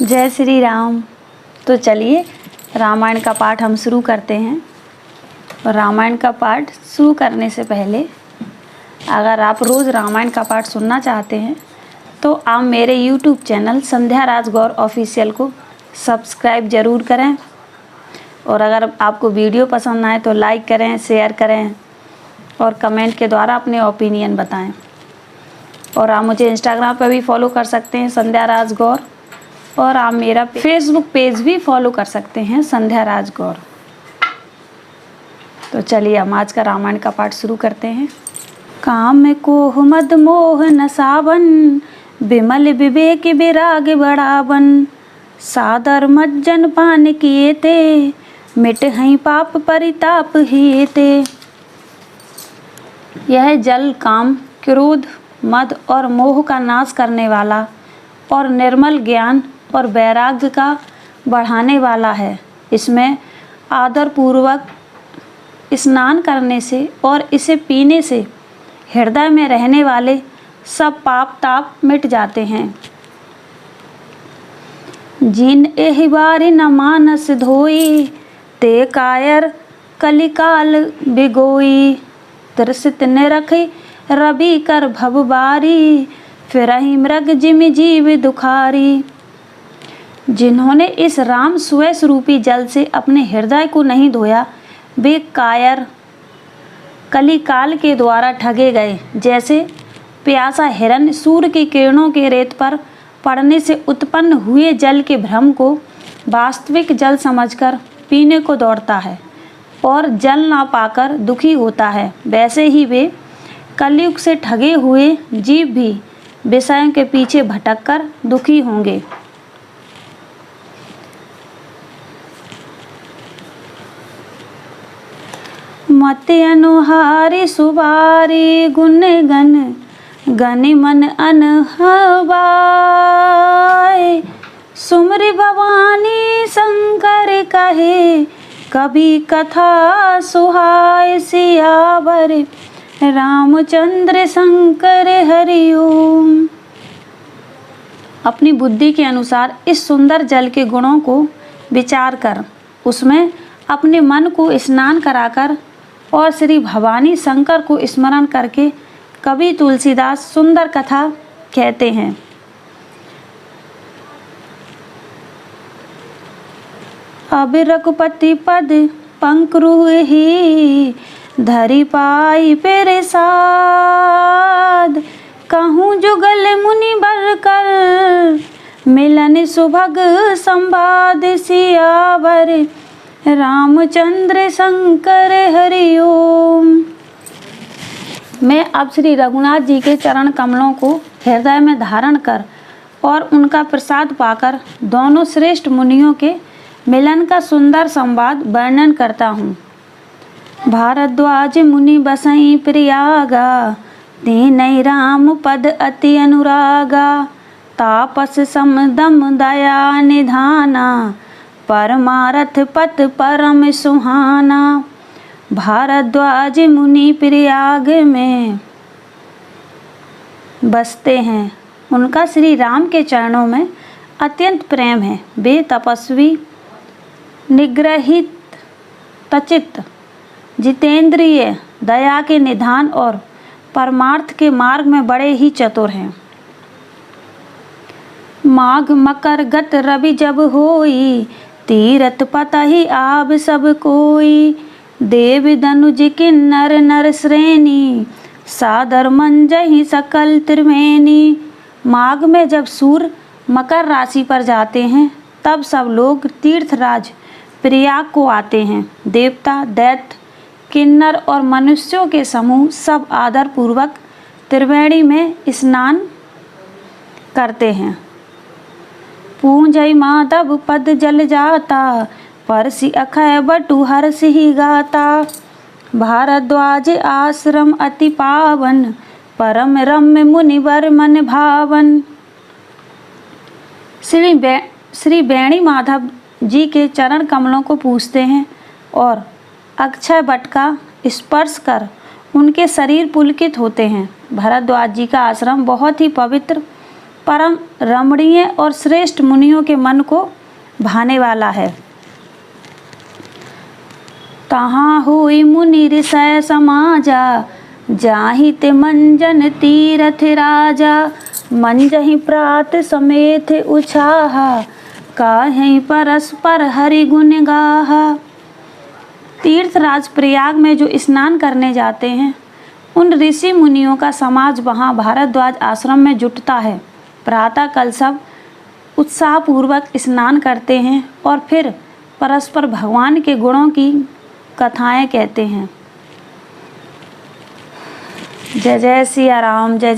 जय श्री राम। तो चलिए रामायण का पाठ हम शुरू करते हैं। और रामायण का पाठ शुरू करने से पहले अगर आप रोज़ रामायण का पाठ सुनना चाहते हैं तो आप मेरे YouTube चैनल संध्या राज गौर ऑफिशियल को सब्सक्राइब ज़रूर करें। और अगर आपको वीडियो पसंद आए तो लाइक करें, शेयर करें और कमेंट के द्वारा अपने ओपिनियन बताएं। और आप मुझे इंस्टाग्राम पर भी फॉलो कर सकते हैं संध्या राज गौर, और आप मेरा फेसबुक पेज भी फॉलो कर सकते हैं संध्या राज गौर। तो चलिए हम आज का रामायण का पाठ शुरू करते हैं। काम कोह मद मोह नसावन, बिमल विवेक विराग बढ़ावन, सादर मज्जन पान किए ते, मिट हई पाप परिताप हिए ते। यह जल काम, क्रोध, मद और मोह का नाश करने वाला और निर्मल ज्ञान और वैराग्य का बढ़ाने वाला है। इसमें आदर पूर्वक स्नान करने से और इसे पीने से हृदय में रहने वाले सब पाप ताप मिट जाते हैं। जिन एहि बारी न मानस धोई, ते कायर कलिकाल बिगोई, त्रसित निरखी रवि कर भवबारी, फिरहि मृग जिम जीव दुखारी। जिन्होंने इस राम सुयस रूपी जल से अपने हृदय को नहीं धोया, वे कायर कलिकाल के द्वारा ठगे गए। जैसे प्यासा हिरन सूर्य की किरणों के रेत पर पड़ने से उत्पन्न हुए जल के भ्रम को वास्तविक जल समझकर पीने को दौड़ता है और जल ना पाकर दुखी होता है, वैसे ही वे कलयुग से ठगे हुए जीव भी विषयों के पीछे भटककर दुखी होंगे। मत अनुहारी सुबारी, गुण गन गनि मन अनहवाय, सुमरि भवानी शंकर कहे, कभी कथा सुहाय। सियावर रामचंद्र शंकर हरि ओम। अपनी बुद्धि के अनुसार इस सुंदर जल के गुणों को विचार कर उसमें अपने मन को स्नान कराकर और श्री भवानी शंकर को स्मरण करके कवि तुलसीदास सुंदर कथा कहते हैं। अब रघुपति पद पंक्रुहि, धरि पाई पेरे साध, कहूँ जुगल मुनि बर कर, मिलन सुभग संवाद। सियावर रामचंद्र शंकर हरि ओम। मैं अब श्री रघुनाथ जी के चरण कमलों को हृदय में धारण कर और उनका प्रसाद पाकर दोनों श्रेष्ठ मुनियों के मिलन का सुंदर संवाद वर्णन करता हूँ। भारद्वाज मुनि बसई प्रियागा, दीनई राम पद अति अनुरागा, तापस समदम दया निधाना, परमारथ पथ परम सुहाना। भारद्वाज मुनि प्रयाग में बसते हैं, उनका श्री राम के चरणों में अत्यंत प्रेम है। वे तपस्वी, निग्रहित तचित, जितेंद्रिय, दया के निधान और परमार्थ के मार्ग में बड़े ही चतुर हैं। माघ मकर गत रवि जब होई, तीरथ पतहि आब सब कोई, देव दनुज किन्नर नर श्रेणी, सादर मंजहि सकल त्रिवेणी। माघ में जब सूर्य मकर राशि पर जाते हैं तब सब लोग तीर्थराज प्रयाग को आते हैं। देवता, दैत्य, किन्नर और मनुष्यों के समूह सब आदर पूर्वक त्रिवेणी में स्नान करते हैं। पूंजय माधव पद जल जाता, परसि अखय बटु हर्षि ही गाता। भारद्वाज आश्रम अति पावन, परम रम्य मुनिवर मन भावन। श्री बेणी माधव जी के चरण कमलों को पूजते हैं और अक्षय बट का स्पर्श कर उनके शरीर पुलकित होते हैं। भरद्वाज जी का आश्रम बहुत ही पवित्र परम रमणीय और श्रेष्ठ मुनियों के मन को भाने वाला है। तहाँ हुई मुनि ऋषय समाजा, जाहि ते मंजन तीरथ राजा। मंजहि प्रात समेत उछाहा, काहि परस्पर हरि गुण गाहा। तीर्थराज प्रयाग में जो स्नान करने जाते हैं, उन ऋषि मुनियों का समाज वहाँ भारद्वाज आश्रम में जुटता है। प्रातः काल सब उत्साहपूर्वक स्नान करते हैं और फिर परस्पर भगवान के गुणों की कथाएं कहते हैं। जय जय सिया राम, जय जय